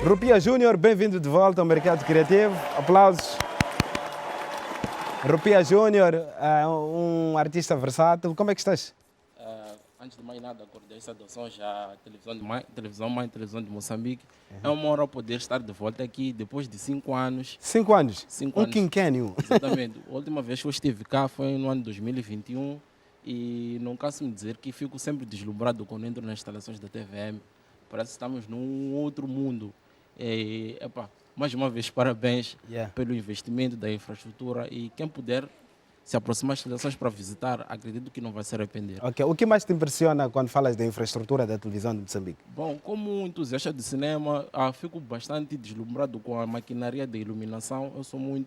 Rupia Júnior, bem-vindo de volta ao Mercado Criativo. Aplausos. Rupia Júnior, um artista versátil. Como é que estás? Antes de mais nada, acordei saudações à televisão Mãe, televisão de Moçambique. É uma honra poder estar de volta aqui depois de 5 anos. 5 anos? 5 Um anos. quinquênio. Exatamente. A última vez que eu estive cá foi no ano de 2021 e não canso de dizer que fico sempre deslumbrado quando entro nas instalações da TVM. Parece que estamos num outro mundo. Mais uma vez, parabéns pelo investimento da infraestrutura e quem puder se aproximar das instalações para visitar, acredito que não vai se arrepender. Ok. O que mais te impressiona quando falas da infraestrutura da televisão de Moçambique? Bom, como um entusiasta de cinema, fico bastante deslumbrado com a maquinaria de iluminação.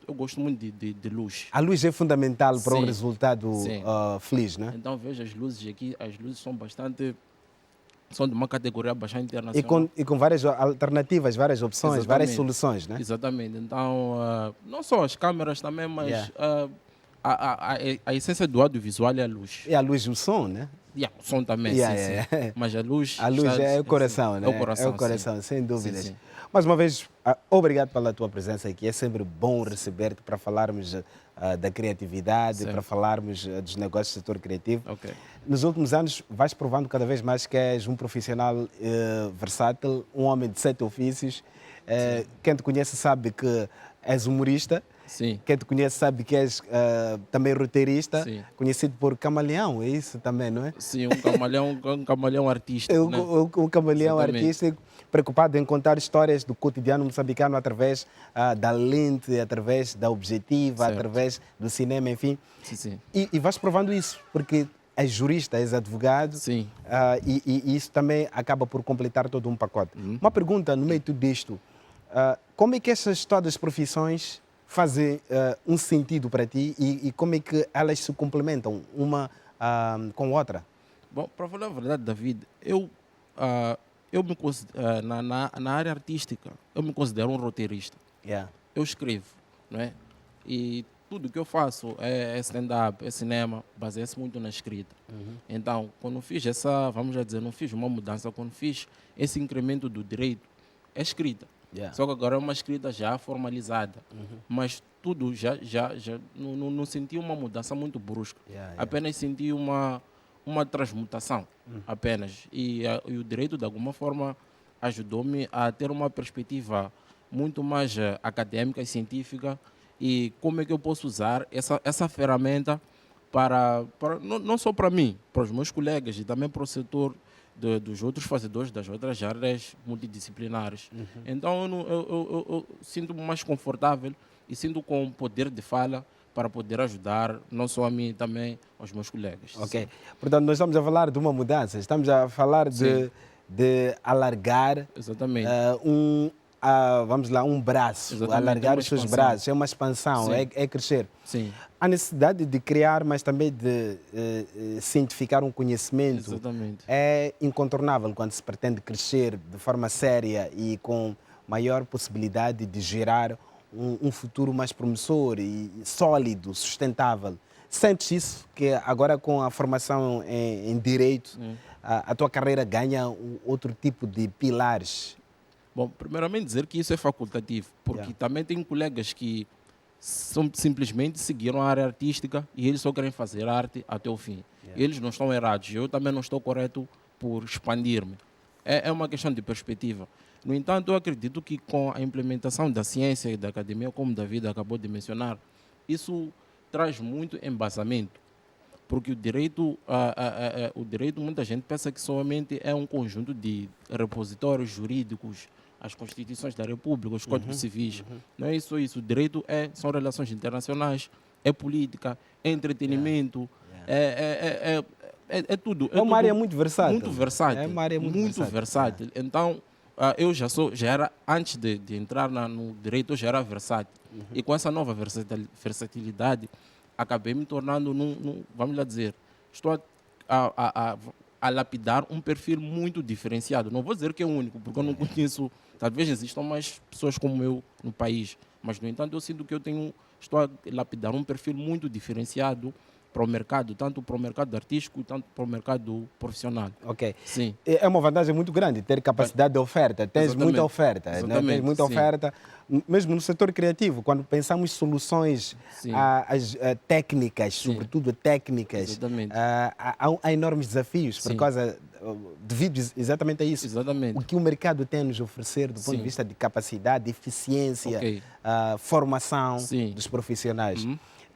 Eu gosto muito de luz. A luz é fundamental para um Sim. resultado Sim. feliz, né? Então vejo as luzes aqui, as luzes são de uma categoria bastante internacional. E com várias alternativas, várias opções, várias Exatamente. soluções, né? Exatamente. Então, não só as câmeras também, mas a essência do audiovisual é a luz. E a luz e o som, né? O som também, sim. Mas a luz é o coração, né? É o coração, é o coração, sim. sem dúvidas. Sim. Mais uma vez, obrigado pela tua presença aqui. É sempre bom receber-te para falarmos da criatividade, para falarmos dos negócios do setor criativo. Ok. Nos últimos anos, vais provando cada vez mais que és um profissional versátil, um homem de 7 ofícios. Quem te conhece sabe que és humorista. Sim. Quem te conhece sabe que és também roteirista, Sim. conhecido por camaleão, é isso também, não é? Sim, um camaleão artístico. Né? Um camaleão Exatamente. artístico, preocupado em contar histórias do cotidiano moçambicano através da lente, através da objetiva, Certo. através do cinema, enfim. Sim. E vais provando isso, porque és jurista, és advogado, Sim. e isso também acaba por completar todo um pacote. Uma pergunta no meio de tudo isto, como é que essas todas as profissões fazem um sentido para ti e como é que elas se complementam uma com a outra? Bom, para falar a verdade, David, eu me considero, na área artística, eu me considero um roteirista. Eu escrevo, não é? E tudo que eu faço é stand-up, é cinema, baseia-se muito na escrita. Então, quando fiz vamos já dizer, não fiz uma mudança, quando fiz esse incremento do direito, é escrita. Só que agora é uma escrita já formalizada. Mas tudo não senti uma mudança muito brusca. Apenas senti uma transmutação, apenas. E o direito, de alguma forma, ajudou-me a ter uma perspectiva muito mais acadêmica e científica e como é que eu posso usar essa ferramenta para não só para mim, para os meus colegas e também para o setor dos outros fazedores das outras áreas multidisciplinares. Então eu sinto-me mais confortável e sinto com poder de fala para poder ajudar não só a mim, também aos meus colegas. Ok. Portanto, nós estamos a falar de uma mudança, estamos a falar de alargar Exatamente. vamos lá, um braço, Exatamente, alargar uma os seus expansão. braços, é uma expansão, Sim. é crescer. Sim, A necessidade de criar, mas também de cientificar um conhecimento exatamente. é incontornável quando se pretende crescer de forma séria e com maior possibilidade de gerar um futuro mais promissor e sólido, sustentável. Sentes isso, que agora com a formação em Direito, a tua carreira ganha outro tipo de pilares? Bom, primeiramente dizer que isso é facultativo, porque também tem colegas que simplesmente seguiram a área artística e eles só querem fazer arte até o fim. Eles não estão errados, eu também não estou correto por expandir-me. É uma questão de perspectiva. No entanto, eu acredito que com a implementação da ciência e da academia, como o David acabou de mencionar, isso traz muito embasamento. Porque o direito, muita gente pensa que somente é um conjunto de repositórios jurídicos, as constituições da República, os códigos civis. Não é isso. O direito são relações internacionais, é política, é entretenimento, é tudo. É uma área muito versátil. Muito versátil. É uma área muito versátil. Então, eu já era, antes de entrar no direito, eu já era versátil. E com essa nova versatilidade, acabei me tornando, vamos lá dizer, estou a lapidar um perfil muito diferenciado. Não vou dizer que é único, porque eu não conheço, talvez existam mais pessoas como eu no país, mas, no entanto, eu sinto que estou a lapidar um perfil muito diferenciado para o mercado, tanto para o mercado artístico, tanto para o mercado profissional. Ok. Sim. É uma vantagem muito grande ter capacidade de oferta. Tens Exatamente. muita oferta. Né? Tens muita sim. oferta. Mesmo no setor criativo, quando pensamos soluções as técnicas, Sim. sobretudo técnicas, há enormes desafios por causa, devido exatamente a isso. Exatamente. O que o mercado tem a nos oferecer do ponto de vista de capacidade, eficiência, formação dos profissionais.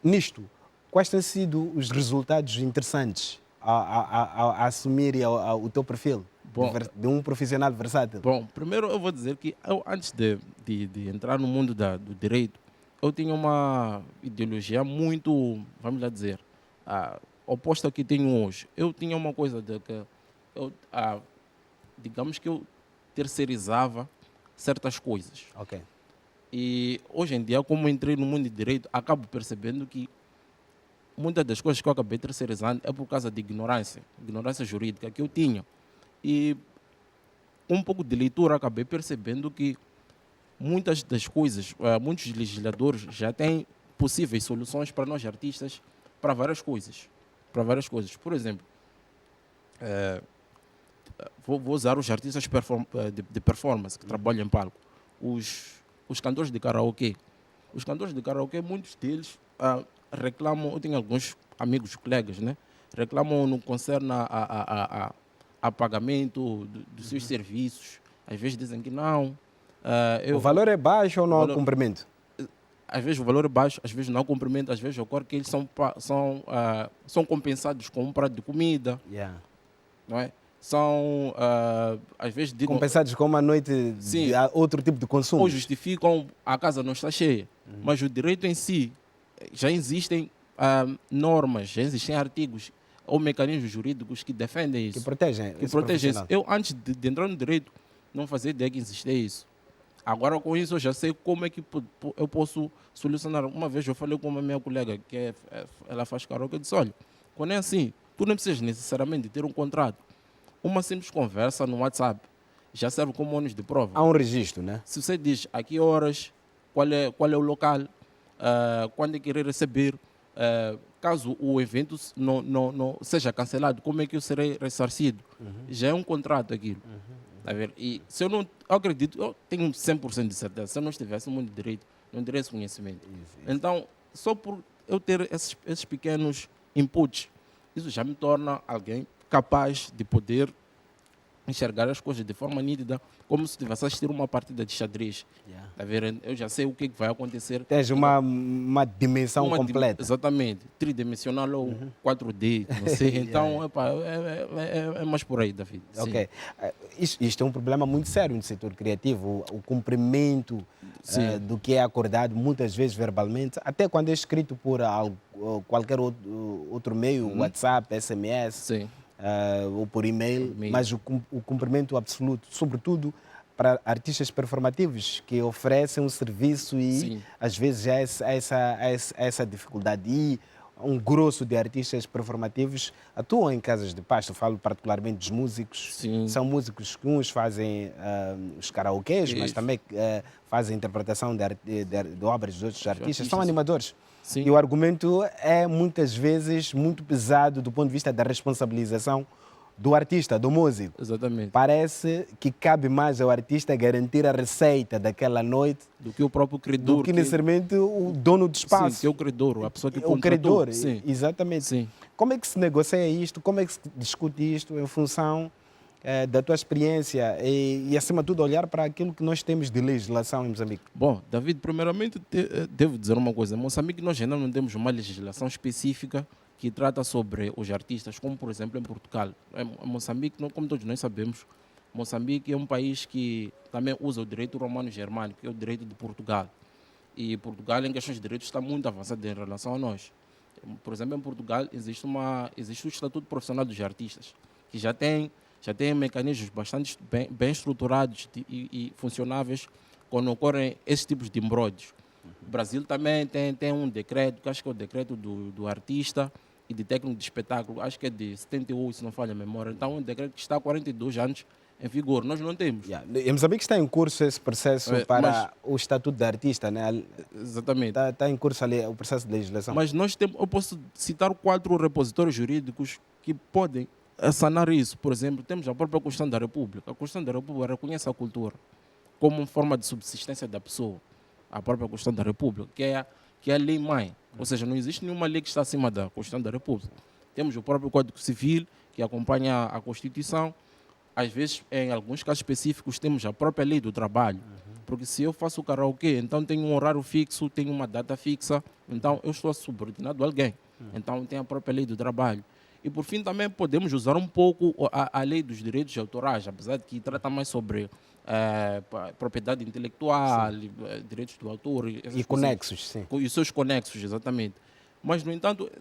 Nisto, quais têm sido os resultados interessantes a assumir o teu perfil de um profissional versátil? Bom, primeiro eu vou dizer que eu, antes de entrar no mundo do direito, eu tinha uma ideologia muito, vamos lá dizer, oposta ao que tenho hoje. Eu tinha uma coisa de que digamos que eu terceirizava certas coisas. Ok. E hoje em dia, como entrei no mundo de direito, acabo percebendo que muitas das coisas que eu acabei terceirizando é por causa de ignorância jurídica que eu tinha. E com um pouco de leitura acabei percebendo que muitas das coisas, muitos legisladores já têm possíveis soluções para nós artistas para várias coisas. Por exemplo, vou usar os artistas de performance que trabalham em palco. Os cantores de karaokê. Os cantores de karaokê, muitos deles reclamam, eu tenho alguns amigos, colegas, né? Reclamam no que concerne a pagamento dos seus serviços. Às vezes dizem que não. O valor é baixo ou não há cumprimento? Às vezes o valor é baixo, às vezes não há cumprimento, às vezes ocorre que eles são compensados com um prato de comida. Não é? São, às vezes... compensados com uma noite de outro tipo de consumo. Ou justificam, a casa não está cheia. Mas o direito em si, já existem normas, já existem artigos ou mecanismos jurídicos que defendem isso. Que protegem isso. Eu, antes de entrar no direito, não fazia ideia que existia isso. Agora, com isso, eu já sei como é que eu posso solucionar. Uma vez eu falei com uma minha colega, ela faz karaoke, eu disse, olha, quando é assim, tu não precisas necessariamente ter um contrato. Uma simples conversa no WhatsApp já serve como ônus de prova. Há um registro, né? Se você diz a que horas, qual é o local, quando é que irei receber, caso o evento não seja cancelado, como é que eu serei ressarcido? Já é um contrato aquilo. Tá vendo? E se eu não... Eu acredito, eu tenho 100% de certeza, se eu não estivesse no mundo de direito, não teria esse conhecimento. Então, só por eu ter esses pequenos inputs, isso já me torna alguém capaz de poder enxergar as coisas de forma nítida, como se estivesse a assistir uma partida de xadrez. Tá vendo? Eu já sei o que vai acontecer. Tens uma dimensão completa. Exatamente. Tridimensional ou 4D, não sei. Então, é mais por aí, David. Ok. Isto é um problema muito sério no setor criativo. O cumprimento do que é acordado, muitas vezes verbalmente, até quando é escrito por qualquer outro meio, WhatsApp, SMS. Sim. Ou por e-mail, mas o cumprimento absoluto, sobretudo para artistas performativos que oferecem um serviço e às vezes há essa dificuldade. E um grosso de artistas performativos atuam em casas de pasto. Falo particularmente dos músicos. São músicos que uns fazem os karaokês, mas também fazem interpretação de obras de outros artistas. São animadores. E o argumento é muitas vezes muito pesado do ponto de vista da responsabilização do artista, do músico. Exatamente. Parece que cabe mais ao artista garantir a receita daquela noite do que o próprio credor. Do que necessariamente o dono do espaço. Sim, que é o credor, a pessoa que contratou. O credor, exatamente. Sim. Como é que se negocia isto? Como é que se discute isto em função da tua experiência e, acima de tudo, olhar para aquilo que nós temos de legislação em Moçambique? Bom, David, primeiramente devo dizer uma coisa. Em Moçambique nós ainda não temos uma legislação específica que trata sobre os artistas, como por exemplo em Portugal. Em Moçambique, como todos nós sabemos, Moçambique é um país que também usa o direito romano-germânico, que é o direito de Portugal. E Portugal, em questões de direitos, está muito avançado em relação a nós. Por exemplo, em Portugal existe o Estatuto Profissional dos Artistas, que já tem mecanismos bastante bem estruturados e funcionáveis quando ocorrem esses tipos de embródios. O Brasil também tem um decreto, que acho que é o decreto do artista e de técnico de espetáculo, acho que é de 78, se não falha a memória. Então, é um decreto que está há 42 anos em vigor. Nós não temos. Em Moçambique está em curso esse processo para o Estatuto de Artista, né? Exatamente. Está em curso ali o processo de legislação. Mas nós temos, eu posso citar 4 repositórios jurídicos que podem sanar isso. Por exemplo, temos a própria Constituição da República. A Constituição da República reconhece a cultura como forma de subsistência da pessoa. A própria Constituição da República, que é a lei-mãe. Ou seja, não existe nenhuma lei que está acima da Constituição da República. Temos o próprio Código Civil, que acompanha a Constituição. Às vezes, em alguns casos específicos, temos a própria lei do trabalho. Porque se eu faço o karaokê, então tenho um horário fixo, tenho uma data fixa, então eu estou subordinado a alguém. Então tem a própria lei do trabalho. E por fim também podemos usar um pouco a lei dos direitos autorais, apesar de que trata mais sobre propriedade intelectual, direitos do autor. E conexos, sim. E seus conexos, exatamente. Mas, no entanto,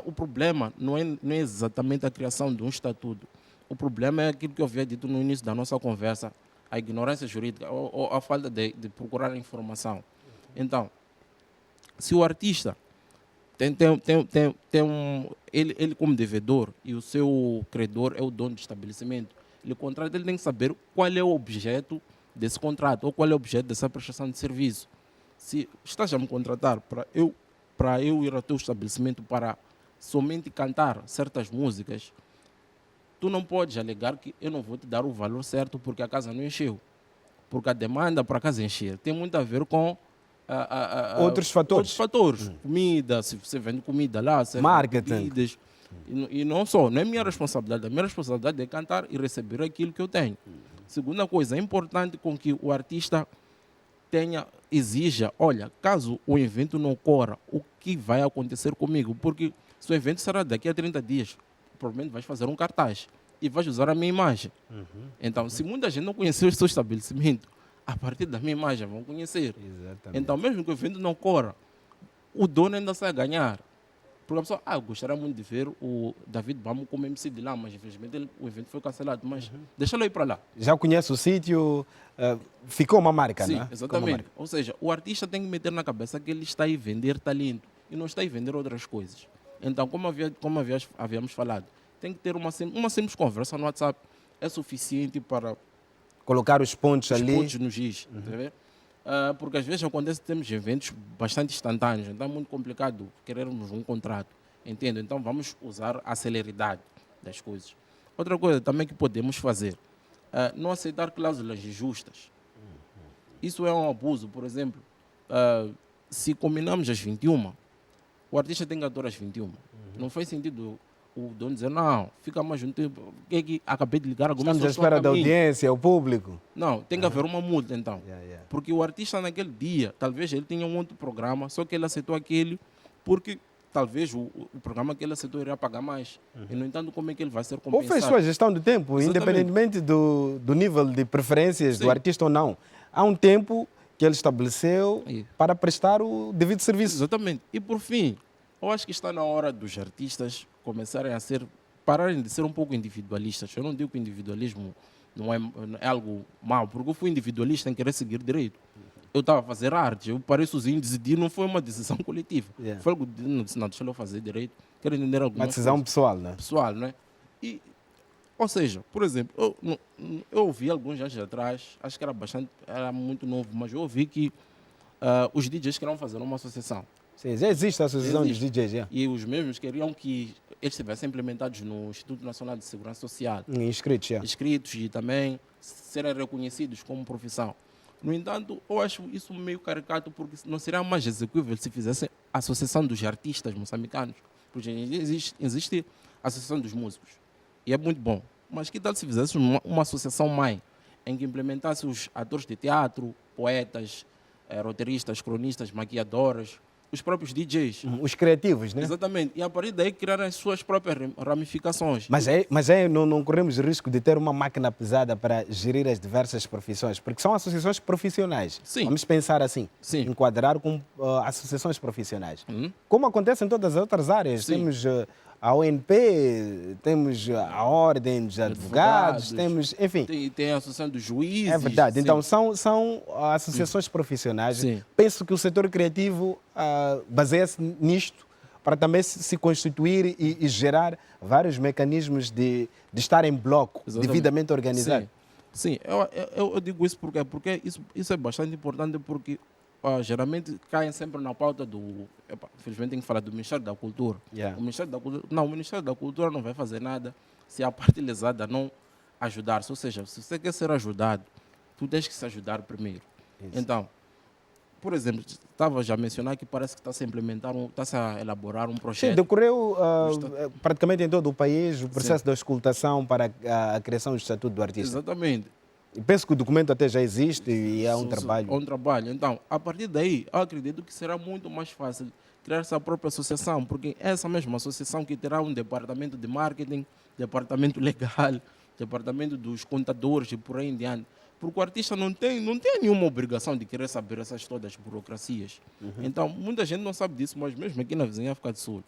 o problema não é exatamente a criação de um estatuto. O problema é aquilo que eu havia dito no início da nossa conversa, a ignorância jurídica ou a falta de procurar informação. Então, se o artista ele como devedor e o seu credor é o dono do estabelecimento, ele contrata, ele tem que saber qual é o objeto desse contrato ou qual é o objeto dessa prestação de serviço. Se estás a me contratar para eu ir ao teu estabelecimento para somente cantar certas músicas, tu não podes alegar que eu não vou te dar o valor certo porque a casa não encheu. Porque a demanda para a casa encher tem muito a ver com outros fatores. Comida, se você vende comida lá, marketing. Bebidas, e não só, não é minha responsabilidade. A minha responsabilidade é cantar e receber aquilo que eu tenho. Segunda coisa, é importante com que o artista exija, olha, caso o evento não ocorra, o que vai acontecer comigo? Porque se o evento será daqui a 30 dias, provavelmente vais fazer um cartaz e vais usar a minha imagem. Então, se muita gente não conhecer o seu estabelecimento, a partir da minha imagem vão conhecer. Exatamente. Então, mesmo que o evento não ocorra, o dono ainda sai a ganhar. Porque a pessoa, eu gostaria muito de ver o David Bamo como MC de lá, mas infelizmente o evento foi cancelado. Mas deixa-lo ir para lá. Já conhece o sítio, ficou uma marca, sim, não é? Exatamente. Ou seja, o artista tem que meter na cabeça que ele está aí vender talento e não está aí vender outras coisas. Então, como havíamos falado, tem que ter uma simples conversa no WhatsApp. É suficiente para colocar os pontos ali. Os pontos no giz. Porque às vezes acontece que temos eventos bastante instantâneos, então é muito complicado querermos um contrato. Entende? Então vamos usar a celeridade das coisas. Outra coisa também que podemos fazer, não aceitar cláusulas injustas. Isso é um abuso. Por exemplo, se combinamos às 21, o artista tem que atuar às 21. Não faz sentido o dono dizer, não, fica mais um tempo. O que é que acabei de ligar? Estamos à espera da audiência, o público. Não, tem que haver uma multa, então. Porque o artista naquele dia, talvez ele tenha um outro programa, só que ele aceitou aquele porque talvez o programa que ele aceitou iria pagar mais. E, no entanto, como é que ele vai ser compensado? Ou fez sua gestão do tempo, independentemente do nível de preferências do artista ou não. Há um tempo que ele estabeleceu para prestar o devido serviço. Exatamente. E, por fim, eu acho que está na hora dos artistas começarem a pararem de ser um pouco individualistas. Eu não digo que o individualismo não é algo mau, porque eu fui individualista em querer seguir direito. Eu estava a fazer arte, eu parei sozinho, decidi, não foi uma decisão coletiva. Foi algo de, não, deixa eu fazer direito, quero entender alguma uma decisão pessoal, né? Pessoal, né? E, ou seja, por exemplo, eu ouvi alguns anos atrás, acho que era muito novo, mas eu ouvi que os DJs queriam fazer uma associação. Sim, já existe a associação dos DJs. E os mesmos queriam que eles estivessem implementados no Instituto Nacional de Segurança Social. Inscritos, Inscritos e também serem reconhecidos como profissão. No entanto, eu acho isso meio caricato, porque não seria mais execuível se fizessem a Associação dos Artistas Moçambicanos. Porque existe a Associação dos Músicos. E é muito bom. Mas que tal se fizesse uma associação mãe, em que implementasse os atores de teatro, poetas, roteiristas, cronistas, maquiadoras, os próprios DJs. Os criativos, né? Exatamente. E a partir daí criar as suas próprias ramificações. Mas não corremos o risco de ter uma máquina pesada para gerir as diversas profissões, porque são associações profissionais. Sim. Vamos pensar assim, enquadrar com associações profissionais. Como acontece em todas as outras áreas. Sim. Temos a ONP, temos a Ordem dos Advogados, temos, enfim. Tem a Associação dos Juízes. É verdade. Então, são associações profissionais. Sim. Penso que o setor criativo baseia-se nisto, para também se constituir e gerar vários mecanismos de estar em bloco, Exatamente. devidamente organizado. Sim, eu digo isso porque isso é bastante importante, porque geralmente caem sempre na pauta do... Infelizmente tenho que falar do Ministério da Cultura. Yeah. O Ministério da Cultura não vai fazer nada se a parte lesada não ajudar-se. Ou seja, se você quer ser ajudado, tu tens que se ajudar primeiro. Isso. Então, por exemplo, estava já a mencionar que parece que está-se a elaborar um projeto. Sim, decorreu praticamente em todo o país o processo da auscultação para a criação do Estatuto do Artista. Exatamente. E penso que o documento até já existe e é um trabalho. É um trabalho. Então, a partir daí, eu acredito que será muito mais fácil criar essa própria associação, porque é essa mesma associação que terá um departamento de marketing, departamento legal, departamento dos contadores e por aí em diante. Porque o artista não tem nenhuma obrigação de querer saber essas todas as burocracias. Então, muita gente não sabe disso, mas mesmo aqui na vizinha África do Sul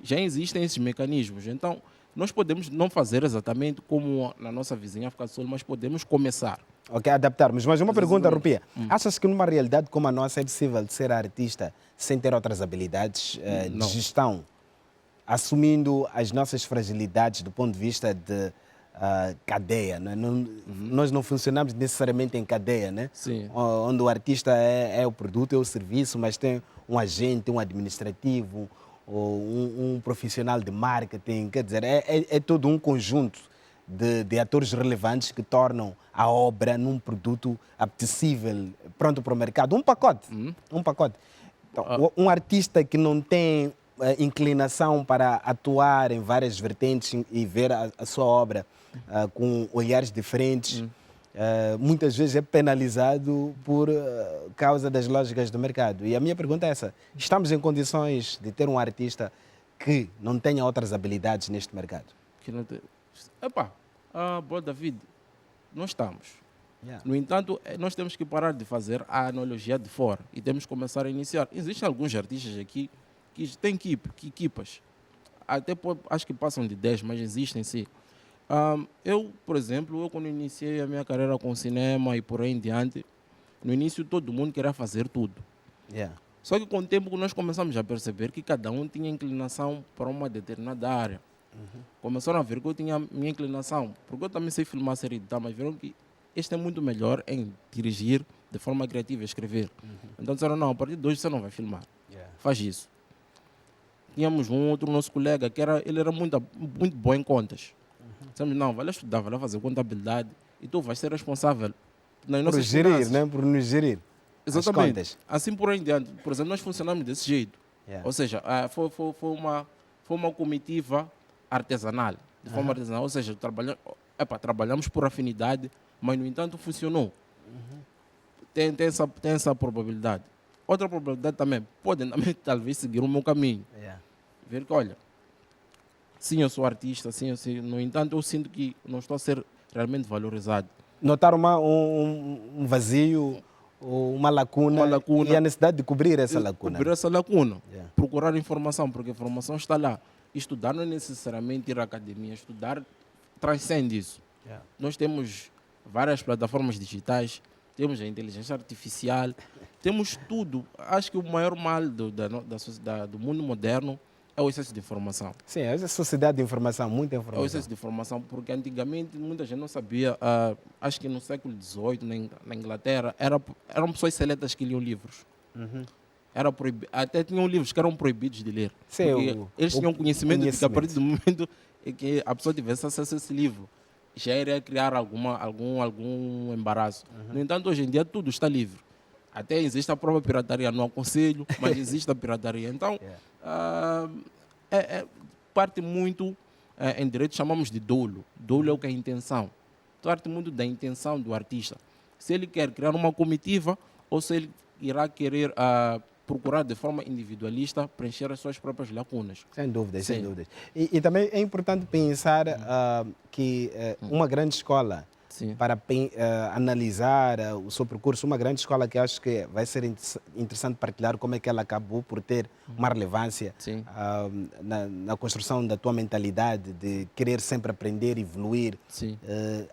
já existem esses mecanismos. Então, nós podemos não fazer exatamente como na nossa vizinha África do Sul, mas podemos começar. Ok, adaptarmos. Mas uma pergunta, Rupia. Achas que numa realidade como a nossa é possível ser artista sem ter outras habilidades de gestão, assumindo as nossas fragilidades do ponto de vista de cadeia, né? Nós não funcionamos necessariamente em cadeia, né? Sim. Onde o artista é o produto, é o serviço, mas tem um agente, um administrativo, ou um profissional de marketing, quer dizer, é todo um conjunto de atores relevantes que tornam a obra num produto apetecível, pronto para o mercado. Um pacote. Então, um artista que não tem inclinação para atuar em várias vertentes e ver a sua obra com olhares diferentes, muitas vezes é penalizado por causa das lógicas do mercado. E a minha pergunta é essa: estamos em condições de ter um artista que não tenha outras habilidades neste mercado? Que não tem... Boa, David, nós estamos. Yeah. No entanto, nós temos que parar de fazer a analogia de fora e temos que começar a iniciar. Existem alguns artistas aqui que têm equipas. Até acho que passam de 10, mas existem sim. Eu, por exemplo, quando iniciei a minha carreira com cinema e por aí em diante, no início todo mundo queria fazer tudo. Yeah. Só que com o tempo nós começamos a perceber que cada um tinha inclinação para uma determinada área. Começaram a ver que eu tinha minha inclinação, porque eu também sei filmar, ser editar, mas viram que este é muito melhor em dirigir de forma criativa e escrever. Então disseram, não, a partir de hoje você não vai filmar. Yeah. Faz isso. Tínhamos um outro nosso colega que ele era muito bom em contas. Dissemos, não, vai lá estudar, vai lá fazer contabilidade e tu vais ser responsável nas nossas finanças. Né? Por nos gerir. Exatamente. As contas. Assim por aí em diante. Por exemplo, nós funcionamos desse jeito. Yeah. Ou seja, foi uma comitiva artesanal, de forma artesanal. Ou seja, trabalhamos por afinidade, mas no entanto funcionou. Tem essa probabilidade. Outra probabilidade também, podem também talvez seguir o meu caminho. Yeah. Ver que, olha, sim, eu sou artista, sim, no entanto eu sinto que não estou a ser realmente valorizado. Notar um vazio, uma lacuna e a necessidade de cobrir essa lacuna. Yeah. Procurar informação, porque a informação está lá. Estudar não é necessariamente ir à academia, estudar transcende isso. Yeah. Nós temos várias plataformas digitais, temos a inteligência artificial, temos tudo. Acho que o maior mal do mundo moderno é o excesso de informação. Sim, é a sociedade de informação, muita informação. É o excesso de informação, porque antigamente muita gente não sabia. Acho que no século XVIII, na Inglaterra, eram pessoas seletas que liam livros. Era até tinham livros que eram proibidos de ler. Sim, eles tinham conhecimento de que a partir do momento em que a pessoa tivesse acesso a esse livro, já iria criar algum embaraço. No entanto, hoje em dia tudo está livre. Até existe a própria pirataria, não aconselho, mas existe a pirataria. Então, parte muito, em direito chamamos de dolo. Dolo é o que é a intenção. Parte muito da intenção do artista. Se ele quer criar uma comitiva ou se ele irá querer procurar de forma individualista preencher as suas próprias lacunas. Sem dúvidas, sem dúvidas. E também é importante pensar que uma grande escola, para analisar o seu percurso, uma grande escola que acho que vai ser interessante partilhar como é que ela acabou por ter uma relevância na construção da tua mentalidade de querer sempre aprender, evoluir,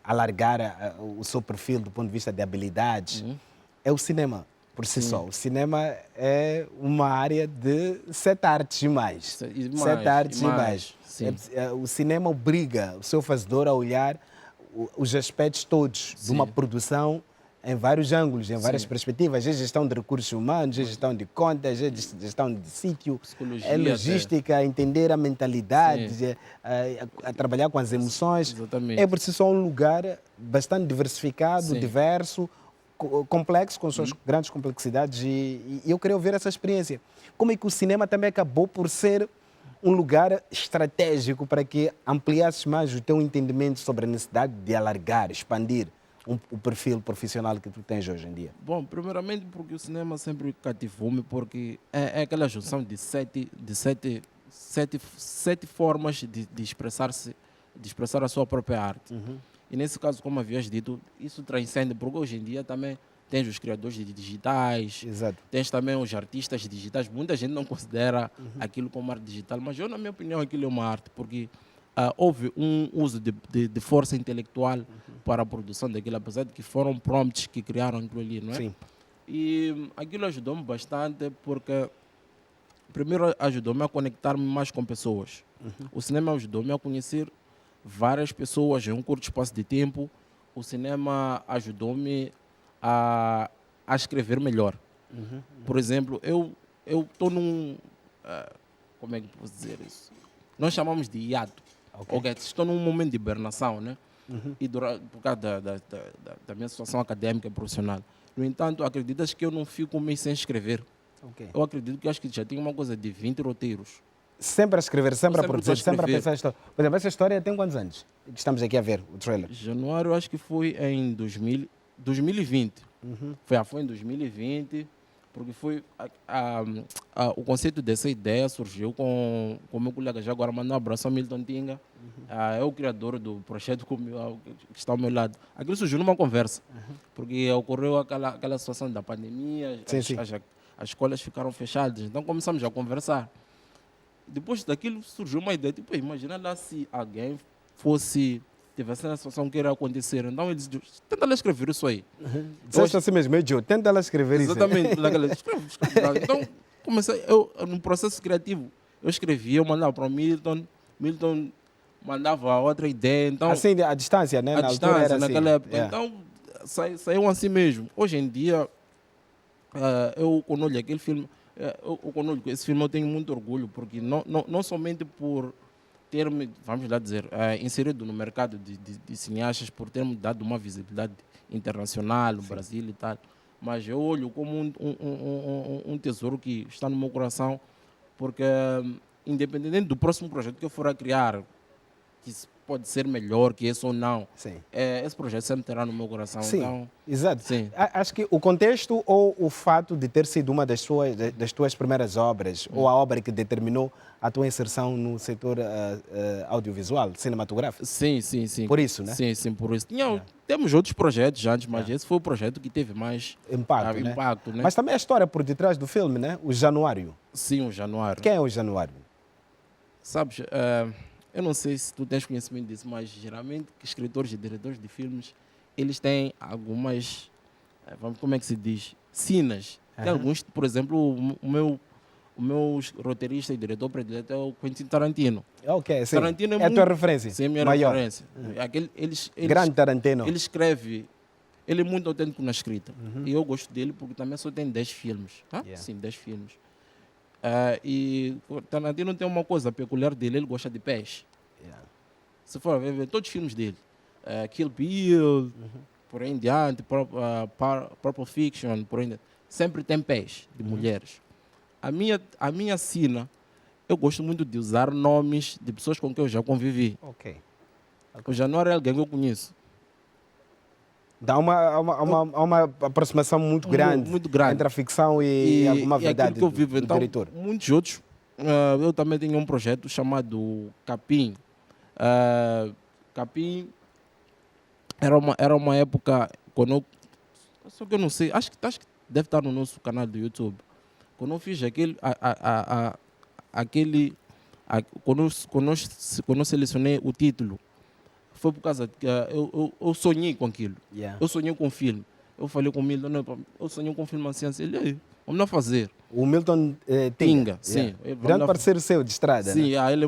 alargar o seu perfil do ponto de vista de habilidades, é o cinema. por si só. O cinema é uma área de 7 artes e mais. 7 artes e mais. O cinema obriga o seu fazedor a olhar os aspectos todos de uma produção em vários ângulos, em várias perspectivas. A gestão de recursos humanos, a gestão de contas, a gestão de sítio, a logística, entender a mentalidade, a trabalhar com as emoções. Exatamente. É por si só um lugar bastante diversificado, diverso, complexo, com suas grandes complexidades, e eu queria ouvir essa experiência. Como é que o cinema também acabou por ser um lugar estratégico para que ampliasses mais o teu entendimento sobre a necessidade de alargar, expandir o perfil profissional que tu tens hoje em dia? Bom, primeiramente porque o cinema sempre cativou-me, porque é aquela junção de sete formas de expressar-se, de expressar a sua própria arte. E nesse caso, como havias dito, isso transcende, porque hoje em dia também tens os criadores de digitais, tens também os artistas digitais. Muita gente não considera aquilo como arte digital, mas eu, na minha opinião, aquilo é uma arte, porque houve um uso de força intelectual para a produção daquilo, apesar de que foram prompts que criaram aquilo ali, não é? Sim. E aquilo ajudou-me bastante, porque primeiro ajudou-me a conectar-me mais com pessoas. O cinema ajudou-me a conhecer várias pessoas em um curto espaço de tempo. O cinema ajudou-me a escrever melhor. Por exemplo, eu estou num... como é que posso dizer isso? Nós chamamos de hiato. Estou num momento de hibernação, né? E por causa da minha situação académica e profissional. No entanto, acreditas que eu não fico um mês sem escrever? Eu acredito que acho que já tenho uma coisa de 20 roteiros. Sempre a escrever, sempre a produzir, sempre a pensar a história. Por exemplo, essa história tem quantos anos? Estamos aqui a ver o trailer. Januário, acho que foi em 2020. Foi em 2020, porque foi o conceito dessa ideia surgiu com o meu colega, já agora mandar um abraço ao Milton Tinga. É o criador do projeto que está ao meu lado. Aquilo surgiu numa conversa, porque ocorreu aquela situação da pandemia, as escolas ficaram fechadas, então começamos a conversar. Depois daquilo surgiu uma ideia, tipo, imagina lá se alguém tivesse uma situação que iria acontecer. Então eles diziam, tenta lá escrever isso aí. Disseste assim mesmo, tenta lá escrever isso. Exatamente. Escreve. Então comecei, no processo criativo, eu escrevia, eu mandava para o Milton mandava outra ideia. Então, assim, a distância, né? A distância, naquela época. Então saiu assim mesmo. Hoje em dia, eu quando olho aquele filme, esse filme eu tenho muito orgulho, porque não somente por ter-me, vamos lá dizer, inserido no mercado de cineastas, por ter-me dado uma visibilidade internacional no Brasil e tal, mas eu olho como um tesouro que está no meu coração, porque independente do próximo projeto que eu for a criar, que pode ser melhor que esse ou não, esse projeto sempre terá no meu coração. Sim, então, exato. Sim. Acho que o contexto ou o fato de ter sido uma das tuas primeiras obras, ou a obra que determinou a tua inserção no setor audiovisual, cinematográfico? Sim. Por isso, né? Sim, por isso. Temos outros projetos antes, mas esse foi o projeto que teve mais impacto, né? Mas também a história por detrás do filme, né? O Januário. Sim, o Januário. Quem é o Januário? Sabes, eu não sei se tu tens conhecimento disso, mas geralmente escritores e diretores de filmes, eles têm algumas, como é que se diz, sinas. Tem alguns, por exemplo, o meu roteirista e diretor predileto é o Quentin Tarantino. Ok, sim. Tarantino é a tua referência? Sim, é a minha maior referência. Grande Tarantino. Ele escreve, ele é muito autêntico na escrita. E eu gosto dele porque também só tem 10 filmes. Sim, 10 filmes. E o Tarantino tem uma coisa peculiar dele, ele gosta de pés. Se for ver todos os filmes dele, Kill Bill, por aí em diante, Pulp Fiction, por aí em diante, sempre tem pés de mulheres. A minha sina, eu gosto muito de usar nomes de pessoas com quem eu já convivi. O Januário é alguém que eu conheço. Dá uma aproximação muito grande entre a ficção e alguma verdade que eu vivo. Do então, diretor. Muitos outros. Eu também tenho um projeto chamado Capim. Capim era uma época quando eu... Só que eu não sei, acho que deve estar no nosso canal do YouTube. Quando eu fiz quando eu selecionei o título, foi por causa que eu sonhei com aquilo. Eu sonhei com o filme. Eu falei com o Milton, não, eu sonhei com um filme assim, ele aí, vamos lá fazer. O Milton Tinga, sim. Grande parceiro seu de estrada, sim, né? ele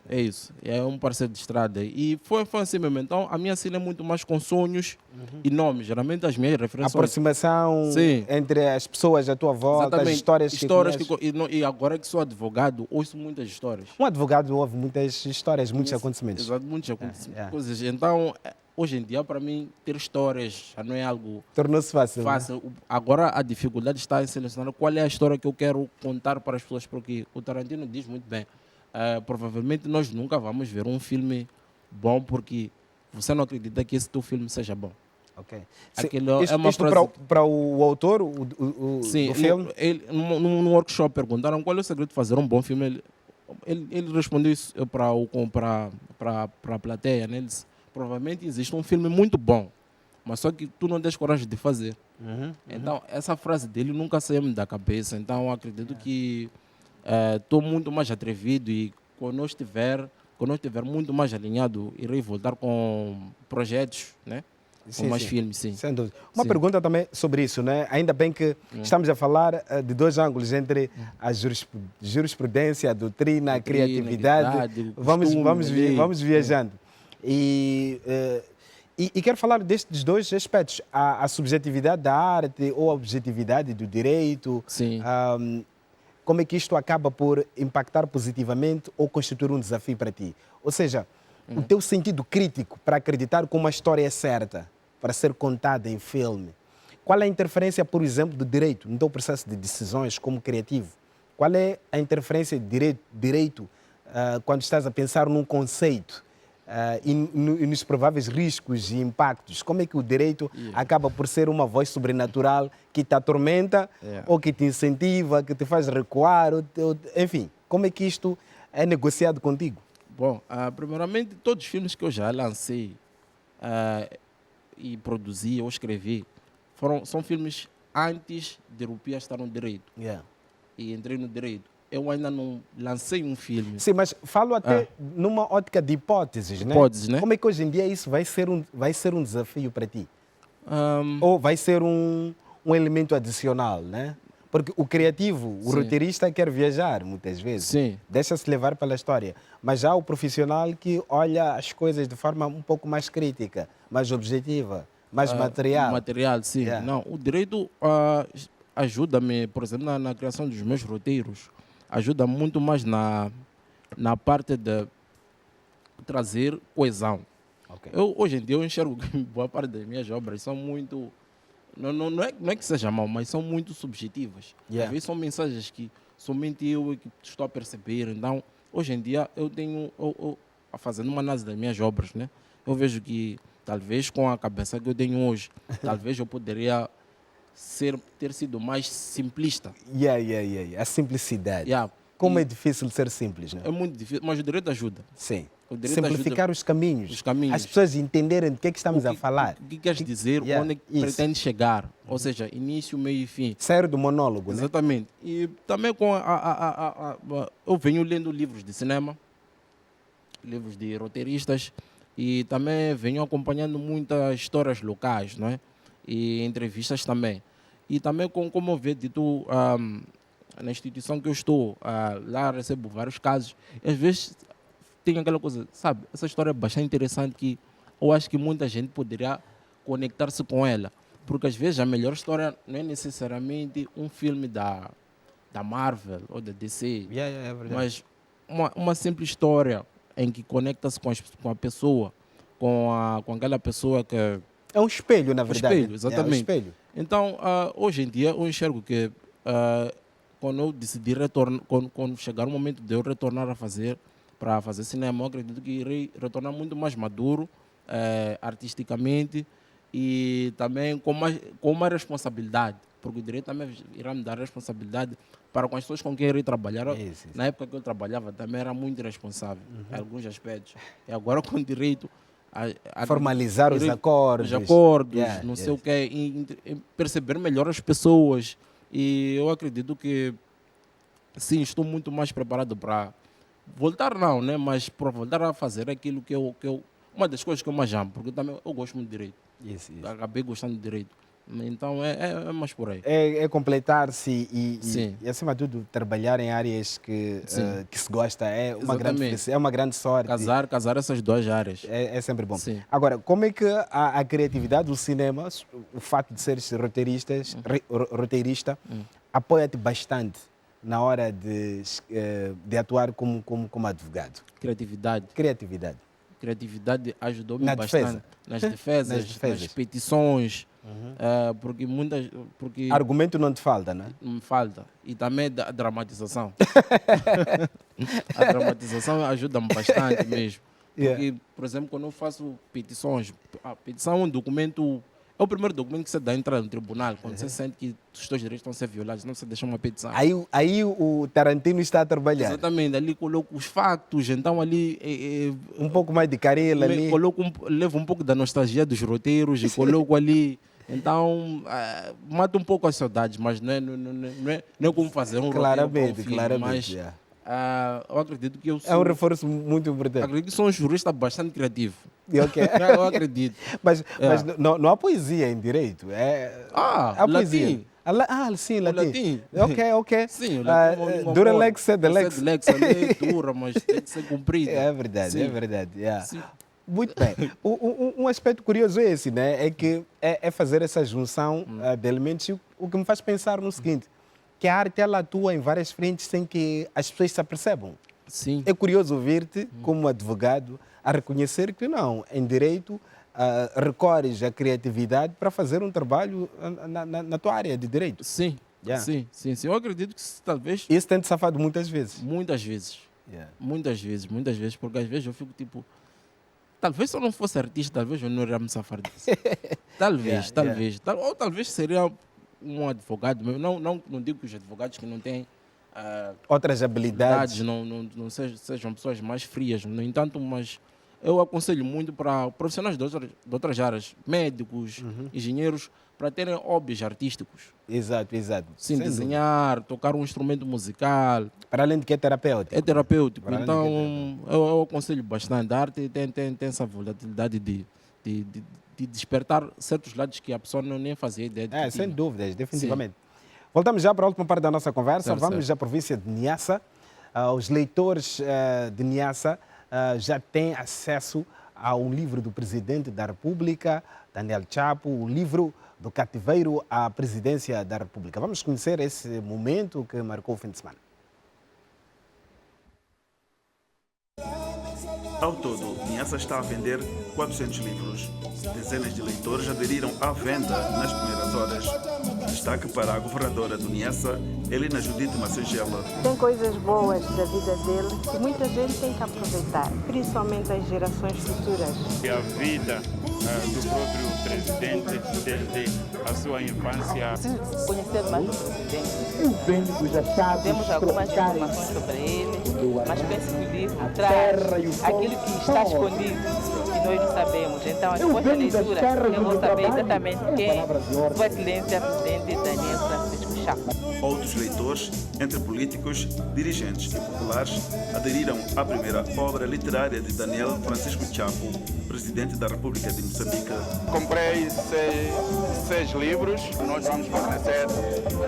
é isso. É um parceiro de estrada. E foi assim mesmo. Então, a minha cena é muito mais com sonhos e nomes. Geralmente, as minhas referências... Aproximação entre as pessoas à tua volta, exatamente. As histórias e agora que sou advogado, ouço muitas histórias. Um advogado ouve muitas histórias, muitos acontecimentos. Exato, muitos acontecimentos. Coisas. Então, hoje em dia, para mim, ter histórias já não é algo... Tornou-se fácil. Né? Agora, a dificuldade está em selecionar qual é a história que eu quero contar para as pessoas, porque o Tarantino diz muito bem, provavelmente nós nunca vamos ver um filme bom porque você não acredita que esse teu filme seja bom. Ok. É uma frase... para o autor sim, do filme? No workshop perguntaram qual é o segredo de fazer um bom filme. Ele respondeu isso para a plateia, né? Ele disse, provavelmente existe um filme muito bom, mas só que tu não tens coragem de fazer. Então, essa frase dele nunca saiu da cabeça. Então, eu acredito que estou muito mais atrevido e quando eu estiver muito mais alinhado, irei voltar com projetos, né? Com mais filmes, sim. Sem dúvida. Uma pergunta também sobre isso, né? Ainda bem que estamos a falar de dois ângulos, entre a jurisprudência, a doutrina, a criatividade. Vamos viajando. E quero falar destes dois aspectos, a subjetividade da arte ou a objetividade do direito. Sim. Como é que isto acaba por impactar positivamente ou constituir um desafio para ti? Ou seja, o teu sentido crítico para acreditar que uma história é certa, para ser contada em filme. Qual é a interferência, por exemplo, do direito no teu processo de decisões como criativo? Qual é a interferência de direito quando estás a pensar num conceito e nos prováveis riscos e impactos? Como é que o direito acaba por ser uma voz sobrenatural que te atormenta ou que te incentiva, que te faz recuar? Enfim, como é que isto é negociado contigo? Bom, primeiramente, todos os filmes que eu já lancei e produzi ou escrevi são filmes antes de Rupia estar no direito. E entrei no direito. Eu ainda não lancei um filme. Sim, mas falo até numa ótica de hipóteses, né? Né? Como é que hoje em dia isso vai ser um desafio para ti? Ou vai ser um elemento adicional, né? Porque o criativo, o roteirista quer viajar muitas vezes. Sim. Deixa-se levar pela história. Mas já o profissional que olha as coisas de forma um pouco mais crítica, mais objetiva, mais material. Material, sim. Não, o direito ajuda-me, por exemplo, na criação dos meus roteiros. Ajuda muito mais na parte de trazer coesão. Okay. Hoje em dia eu enxergo que boa parte das minhas obras são muito... Não é que seja mal, mas são muito subjetivas. Às vezes são mensagens que somente eu que estou a perceber. Então, hoje em dia, eu tenho, fazendo uma análise das minhas obras, né? Eu vejo que, talvez com a cabeça que eu tenho hoje, talvez eu poderia ter sido mais simplista. A simplicidade. Como é difícil ser simples, né? É muito difícil, mas o direito ajuda. Sim. Simplificar os caminhos. As pessoas entenderem do que é que estamos a falar. O que queres dizer, onde é que pretende chegar. Ou seja, início, meio e fim. Sair do monólogo, né? Exatamente. E também com eu venho lendo livros de cinema, livros de roteiristas, e também venho acompanhando muitas histórias locais, não é? E entrevistas também. E também, como eu vejo dito, na instituição que eu estou, lá recebo vários casos, e às vezes tem aquela coisa, sabe, essa história é bastante interessante que eu acho que muita gente poderia conectar-se com ela, porque às vezes a melhor história não é necessariamente um filme da Marvel ou da DC, é verdade. Mas uma simples história em que conecta-se com a pessoa, com aquela pessoa que... É um espelho, na verdade. Um espelho, exatamente. É um espelho. Então, hoje em dia, eu enxergo que quando eu decidi retornar, quando chegar o momento de eu retornar para fazer cinema, eu acredito que irei retornar muito mais maduro, artisticamente, e também com uma responsabilidade, porque o direito também irá me dar responsabilidade para com as pessoas com quem irei trabalhar. Isso. Na época que eu trabalhava também era muito irresponsável em alguns aspectos. E agora com o direito... formalizar os acordos. Não sei o quê, perceber melhor as pessoas. E eu acredito que, sim, estou muito mais preparado para voltar, não, né? Mas para voltar a fazer aquilo que eu... Uma das coisas que eu mais amo, porque também eu gosto muito de direito. Isso. Acabei gostando de direito. Então é mais por aí. É completar-se e, acima de tudo, trabalhar em áreas que se gosta. É uma grande felicidade, é uma grande sorte. Casar essas duas áreas. É sempre bom. Sim. Agora, como é que a criatividade do cinema, o fato de seres roteirista, apoia-te bastante na hora de atuar como advogado? Criatividade ajudou-me bastante. Nas defesas, nas petições. Porque argumento não te falta, não é? Não me falta. E também a dramatização. A dramatização ajuda-me bastante mesmo. Porque, por exemplo, quando eu faço petições, a petição é um documento, é o primeiro documento que você dá a entrar no tribunal, quando você sente que os seus direitos estão a ser violados, não você deixa uma petição. Aí o Tarantino está a trabalhar. Exatamente, ali coloco os factos, então ali... um pouco mais de carela ali. Levo um pouco da nostalgia dos roteiros e coloco ali... Então, mata um pouco as saudades, mas não é como fazer um roteiro para um filme, mas eu acredito que eu sou... É um reforço muito importante. Acredito que sou um jurista bastante criativo. Okay. Eu acredito. Mas não há poesia em direito. Há poesia. Sim, latim. Ok. Sim, o latim. Dura lex, sed lex. É dura, mas tem que ser cumprida. É verdade. Yeah. Muito bem. Um aspecto curioso é esse, né? É que é fazer essa junção de elementos, o que me faz pensar no seguinte, que a arte ela atua em várias frentes sem que as pessoas se apercebam. Sim. É curioso ouvir-te, como advogado, a reconhecer que não, em direito, recorres à criatividade para fazer um trabalho na tua área de direito. Sim. Sim. Eu acredito que talvez... Isso tem-te safado muitas vezes. Muitas vezes, porque às vezes eu fico tipo... Talvez se eu não fosse artista, talvez eu não iria me safar disso. Talvez. Ou talvez seria um advogado. Não digo que os advogados que não têm outras habilidades não sejam pessoas mais frias. No entanto, mas eu aconselho muito para profissionais de outras áreas, médicos, engenheiros, para terem hobbies artísticos. Exato. Sim, sem desenhar, tocar um instrumento musical. Para além de que é terapêutico. É terapêutico. Então, eu aconselho bastante. A arte tem essa volatilidade de despertar certos lados que a pessoa nem fazia ideia de sem dúvidas, definitivamente. Sim. Voltamos já para a última parte da nossa conversa. Vamos à província de Niassa. Os leitores de Niassa já têm acesso ao livro do Presidente da República, Daniel Chapo, o livro do cativeiro à presidência da República. Vamos conhecer esse momento que marcou o fim de semana. Ao todo, Niassa está a vender 400 livros. Dezenas de leitores aderiram à venda nas primeiras horas. Destaque para a governadora do Niassa, Helena Judite Macengela. Tem coisas boas da vida dele que muita gente tem que aproveitar, principalmente as gerações futuras. E a vida do próprio presidente desde a sua infância. Conhecer mais o presidente. Temos algumas informações sobre ele, mas penso que o livro traz aquilo que está escondido e nós não sabemos. Então, depois da leitura, eu vou saber exatamente quem é Sua Excelência Presidente Daniel Francisco Chapo. Outros leitores, entre políticos, dirigentes e populares, aderiram à primeira obra literária de Daniel Francisco Chapo, Presidente da República de Moçambique. Comprei seis livros. Nós vamos fornecer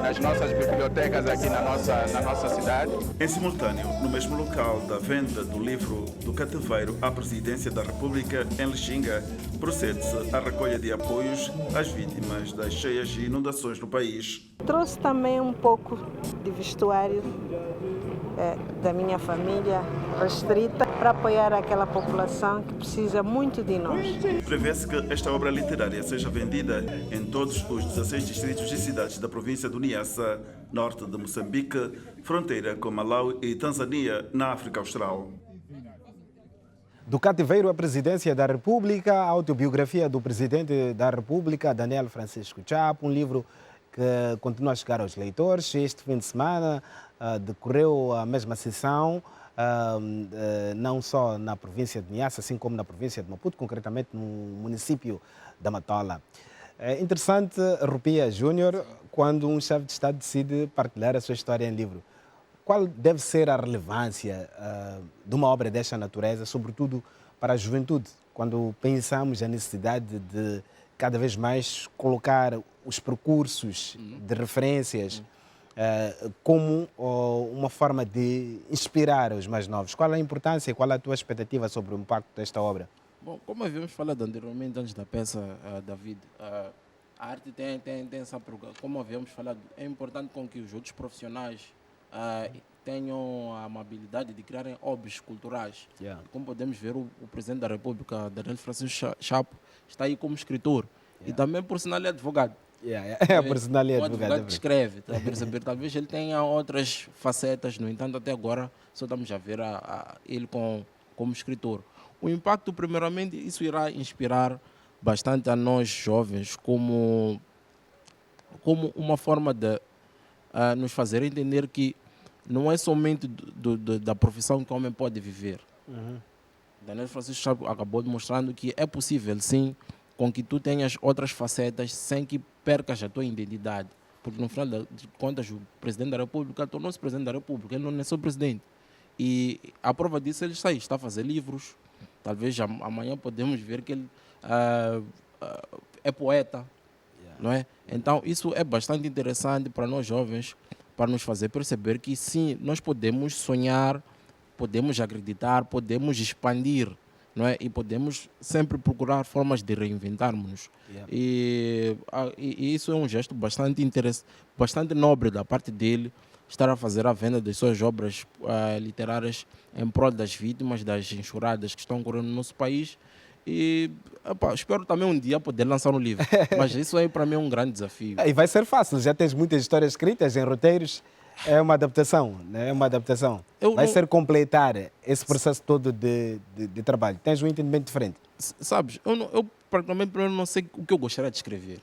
nas nossas bibliotecas aqui na nossa cidade. Em simultâneo, no mesmo local da venda do livro do cativeiro à Presidência da República, em Lixinga, procede-se à recolha de apoios às vítimas das cheias e inundações no país. Trouxe também um pouco de vestuário da minha família restrita para apoiar aquela população que precisa muito de nós. Prevê-se que esta obra literária seja vendida em todos os 16 distritos e cidades da província do Niassa, norte de Moçambique, fronteira com Malawi e Tanzânia, na África Austral. Do cativeiro à presidência da República, a autobiografia do Presidente da República, Daniel Francisco Chapo, um livro que continua a chegar aos leitores. Este fim de semana decorreu a mesma sessão, não só na província de Niassa, assim como na província de Maputo, concretamente no município da Matola. É interessante, Rupia Júnior, quando um chefe de Estado decide partilhar a sua história em livro. Qual deve ser a relevância de uma obra desta natureza, sobretudo para a juventude, quando pensamos a necessidade de cada vez mais colocar os percursos de referências como uma forma de inspirar os mais novos. Qual a importância e qual a tua expectativa sobre o impacto desta obra? Bom, como havíamos falado anteriormente, antes da peça, David, a arte tem essa preocupação. Como havíamos falado, é importante com que os outros profissionais tenham a amabilidade de criarem obras culturais. Como podemos ver, o Presidente da República, Daniel Francisco Chapo, está aí como escritor. E também, por sinal, é advogado. Por sinal, é advogado. Advogado que escreve, está a perceber? Talvez ele tenha outras facetas, no entanto, até agora só estamos a ver ele como escritor. O impacto, primeiramente, isso irá inspirar bastante a nós jovens como uma forma de nos fazer entender que não é somente da profissão que o homem pode viver. Daniel Francisco Chapo acabou demonstrando que é possível, sim, com que tu tenhas outras facetas sem que percas a tua identidade. Porque, no final de contas, o Presidente da República tornou-se Presidente da República, ele não é só Presidente. E a prova disso, ele está a fazer livros. Talvez amanhã podemos ver que ele é poeta, não é? Então, isso é bastante interessante para nós jovens, para nos fazer perceber que, sim, nós podemos sonhar, podemos acreditar, podemos expandir, não é? E podemos sempre procurar formas de reinventarmos-nos. E isso é um gesto bastante interessante, bastante nobre da parte dele, estar a fazer a venda das suas obras literárias em prol das vítimas, das enxurradas que estão ocorrendo no nosso país. E espero também um dia poder lançar um livro. Mas isso aí para mim é um grande desafio. E vai ser fácil, já tens muitas histórias escritas em roteiros. É uma adaptação, né? É uma adaptação. Vai ser completar esse processo todo de trabalho. Tens um entendimento diferente. Sabes, eu praticamente não sei o que eu gostaria de escrever.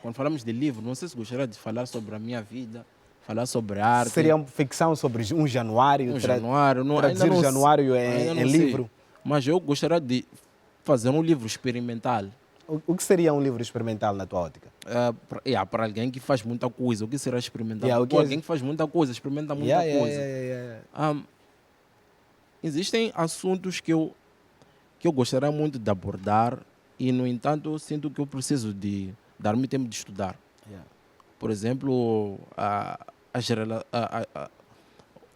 Quando falamos de livro, não sei se gostaria de falar sobre a minha vida, falar sobre arte. Seria uma ficção sobre um januário? Traduzir o januário em livro? Mas eu gostaria de fazer um livro experimental. O que seria um livro experimental na tua ótica? Para alguém que faz muita coisa. O que será experimental? Alguém que faz muita coisa, experimenta muita coisa. Existem assuntos que eu gostaria muito de abordar e, no entanto, eu sinto que eu preciso de dar-me tempo de estudar. Por exemplo,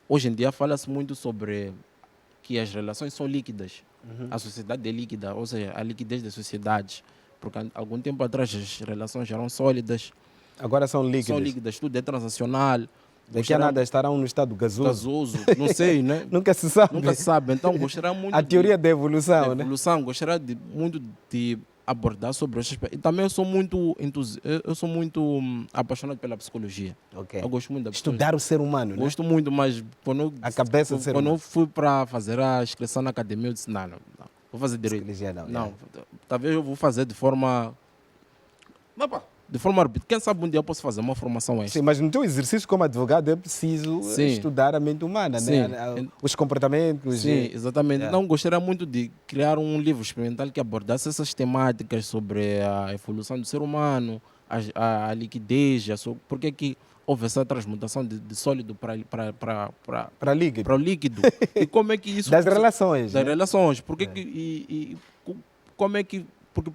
hoje em dia fala-se muito sobre que as relações são líquidas. A sociedade é líquida, ou seja, a liquidez das sociedades. Porque há algum tempo atrás as relações eram sólidas. Agora são líquidas. São líquidas, tudo é transacional. Daqui a nada estarão no estado gasoso. Não sei, né? Nunca se sabe. Nunca se sabe. Então, gostaria muito... A teoria da evolução, né? Gostaria muito de abordar sobre esse aspecto. E também eu sou muito apaixonado pela psicologia. Eu gosto muito da psicologia. Estudar o ser humano, né? Gosto muito, mas quando eu fui para fazer a inscrição na academia, eu disse, não. Vou fazer direito. Não, talvez eu vou fazer de forma arbítria. Quem sabe um dia eu posso fazer uma formação extra. Sim, mas no teu exercício como advogado é preciso estudar a mente humana, né? Os comportamentos. Sim, exatamente. Então gostaria muito de criar um livro experimental que abordasse essas temáticas sobre a evolução do ser humano, a liquidez, porque que houve essa transmutação de sólido para líquido. E como é que isso... Das relações. Das relações. Porque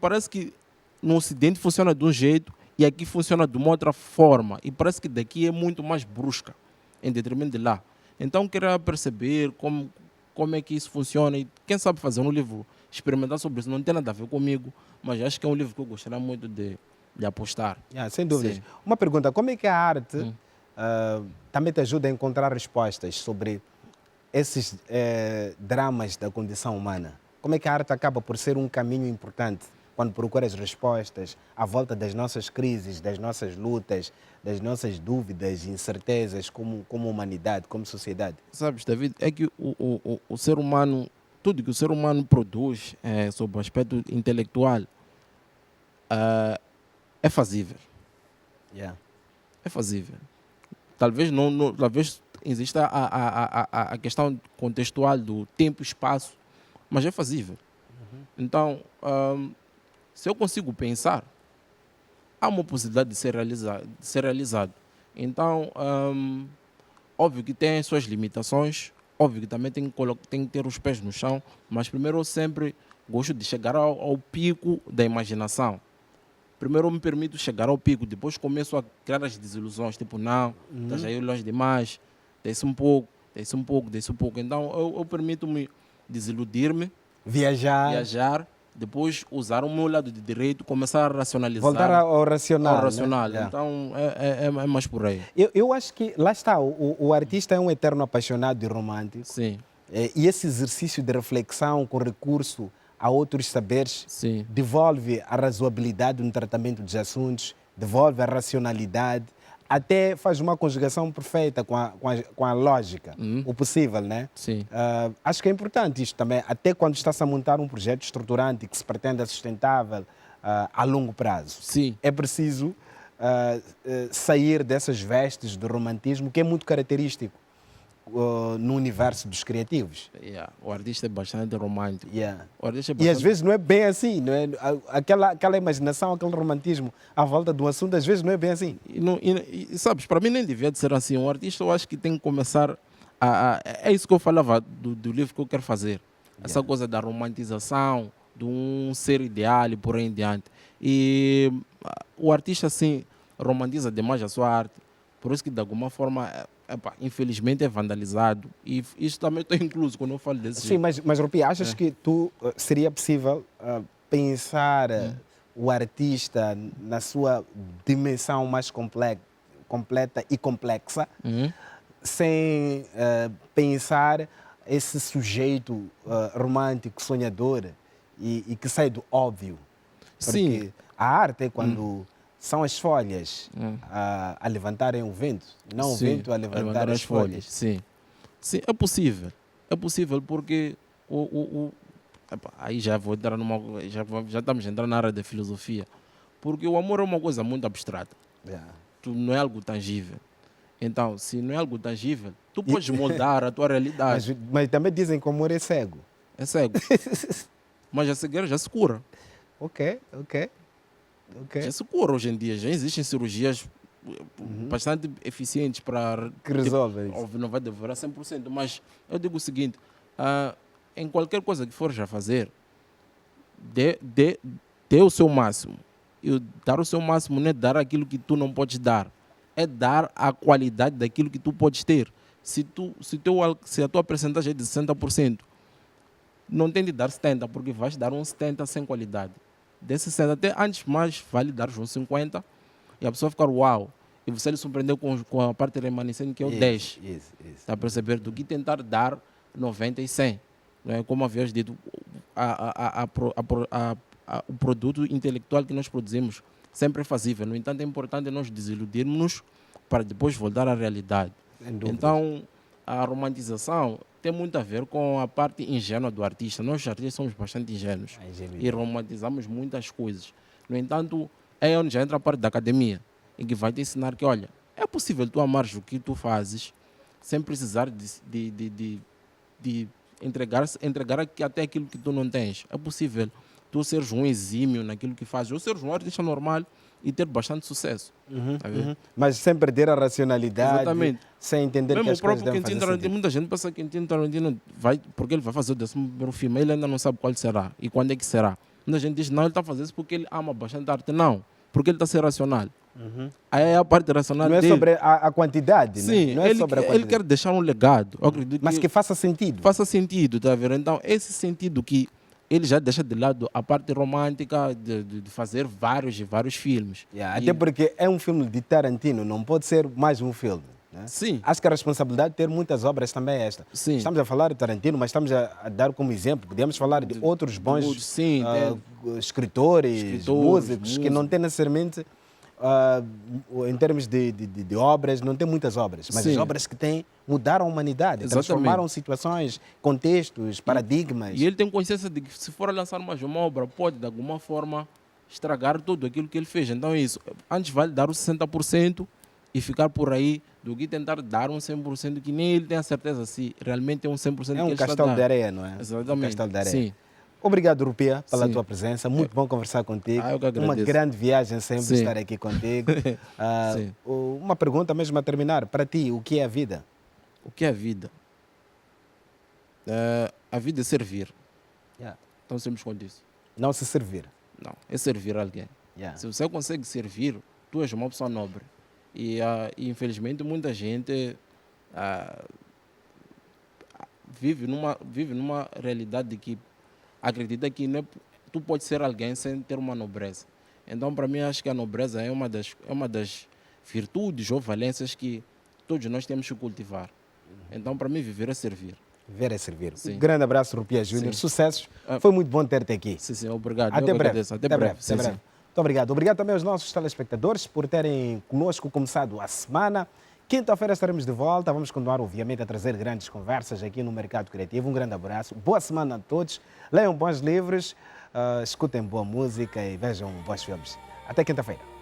parece que no Ocidente funciona de um jeito e aqui funciona de uma outra forma. E parece que daqui é muito mais brusca, em detrimento de lá. Então, queria perceber como é que isso funciona. E quem sabe fazer um livro experimental sobre isso. Não tem nada a ver comigo, mas acho que é um livro que eu gostaria muito de apostar. Sem dúvidas. Sim. Uma pergunta, como é que a arte também te ajuda a encontrar respostas sobre esses dramas da condição humana? Como é que a arte acaba por ser um caminho importante quando procuras respostas à volta das nossas crises, das nossas lutas, das nossas dúvidas e incertezas como humanidade, como sociedade? Sabes, David, é que o ser humano, tudo que o ser humano produz sob o aspecto intelectual é fazível. É fazível. Talvez talvez exista a questão contextual do tempo e espaço, mas é fazível. Então, se eu consigo pensar, há uma possibilidade de ser realizado. Então, óbvio que tem as suas limitações, óbvio que também tem que ter os pés no chão, mas primeiro eu sempre gosto de chegar ao pico da imaginação. primeiro eu me permito chegar ao pico, depois começo a criar as desilusões, tipo, não, estás aí longe demais, desce um pouco. Então eu permito-me desiludir-me, viajar, depois usar o meu lado de direito, começar a racionalizar. Voltar ao racional. Né? Então é mais por aí. Eu acho que, lá está, o artista é um eterno apaixonado e romântico. Sim. E esse exercício de reflexão com recurso a outros saberes devolve a razoabilidade no tratamento dos assuntos, devolve a racionalidade, até faz uma conjugação perfeita com a lógica, o possível, né? Sim. Acho que é importante isto também, até quando está-se a montar um projeto estruturante que se pretenda sustentável a longo prazo. Sim. É preciso sair dessas vestes do romantismo, que é muito característico no universo dos criativos. O artista é bastante romântico. E às vezes não é bem assim, não é? Aquela imaginação, aquele romantismo à volta do assunto, às vezes não é bem assim. E sabes, para mim nem devia de ser assim. Um artista, eu acho que tem que começar é isso que eu falava do livro que eu quero fazer. Essa coisa da romantização, de um ser ideal e por aí em diante. E o artista, assim, romantiza demais a sua arte. Por isso que, de alguma forma, infelizmente é vandalizado. E isso também está incluso quando eu falo desse Sim, mas Rupi, achas que seria possível pensar o artista na sua dimensão mais completa e complexa, sem pensar esse sujeito romântico, sonhador e que sai do óbvio? Porque Sim. a arte é quando são as folhas a levantarem o vento, não o vento a levantar as folhas. Sim, é possível. É possível porque aí já vou entrar já estamos entrando na área da filosofia. Porque o amor é uma coisa muito abstrata. Não é algo tangível. Então, se não é algo tangível, tu podes moldar a tua realidade. Mas também dizem que o amor é cego. É cego. Mas a cegueira já se cura. Ok. Já se cura hoje em dia. Já existem cirurgias bastante eficientes para... Que resolvem isso. Óbvio, não vai devorar 100%. Mas eu digo o seguinte, em qualquer coisa que fores a fazer, dê o seu máximo. E dar o seu máximo não é dar aquilo que tu não podes dar. É dar a qualidade daquilo que tu podes ter. Se a tua percentagem é de 60%, não tem de dar 70%, porque vais dar um 70% sem qualidade. Desse 60%, até antes mais vale dar uns 50% e a pessoa ficar uau. E você lhe surpreendeu com a parte remanescente, que é o 10%. Está a perceber? Do que tentar dar 90% e 100%. Não é? Como havias dito, o produto intelectual que nós produzimos sempre é fazível. No entanto, é importante nós desiludirmos para depois voltar à realidade. Então, a romantização tem muito a ver com a parte ingênua do artista. Nós, artistas, somos bastante ingênuos e romantizamos muitas coisas. No entanto, é onde já entra a parte da academia, em que vai te ensinar que, olha, é possível tu amares o que tu fazes sem precisar de entregar até aquilo que tu não tens. É possível tu seres um exímio naquilo que fazes, ou seres um artista normal e ter bastante sucesso. Mas sem perder a racionalidade. Exatamente. Sem entender mesmo que as coisas devem fazer sentido. Muita gente pensa que Quentin Tarantino porque ele vai fazer o 11º filme, ele ainda não sabe qual será e quando é que será. Muita gente diz, não, ele está fazendo isso porque ele ama bastante arte. Não, porque ele está a ser racional. Aí é a parte racional não dele. É sobre a quantidade, sim, né? Não é sobre a quantidade. Ele quer deixar um legado. Mas que faça sentido. Faça sentido, tá vendo? Então, esse sentido que ele já deixa de lado a parte romântica de fazer vários filmes. Até porque é um filme de Tarantino, não pode ser mais um filme. Né? Sim. Acho que a responsabilidade de ter muitas obras também é esta. Sim. Estamos a falar de Tarantino, mas estamos a dar como exemplo, podemos falar de outros bons escritores, músicos, que não têm necessariamente, em termos de obras, não têm muitas obras, mas as obras que mudaram a humanidade, transformaram situações, contextos, paradigmas. E ele tem consciência de que se for lançar mais uma obra, pode de alguma forma estragar tudo aquilo que ele fez. Então é isso. Antes vale dar os 60% e ficar por aí do que tentar dar um 100% que nem ele tem a certeza se realmente é um 100% é um castelo de areia, não é? Exatamente. Um castelo de areia. Sim. Obrigado, Rupia, pela tua presença. Muito bom conversar contigo. Eu que agradeço. Uma grande viagem sempre estar aqui contigo. Uma pergunta mesmo a terminar. Para ti, o que é a vida? O que é a vida? A vida é servir. Então, sempre com isso. Não se servir. Não, é servir alguém. Se você consegue servir, tu és uma pessoa nobre. E infelizmente muita gente vive numa realidade de que acredita que tu pode ser alguém sem ter uma nobreza. Então, para mim, acho que a nobreza é uma das virtudes ou valências que todos nós temos que cultivar. Então, para mim, viver é servir. Viver é servir. Sim. Um grande abraço, Rupia Júnior. Sim. Sucessos. Foi muito bom ter-te aqui. Sim, obrigado. Até breve. Agradeço. Até breve. Sim. Muito obrigado. Obrigado também aos nossos telespectadores por terem conosco começado a semana. Quinta-feira estaremos de volta. Vamos continuar, obviamente, a trazer grandes conversas aqui no Mercado Criativo. Um grande abraço. Boa semana a todos. Leiam bons livros, escutem boa música e vejam bons filmes. Até quinta-feira.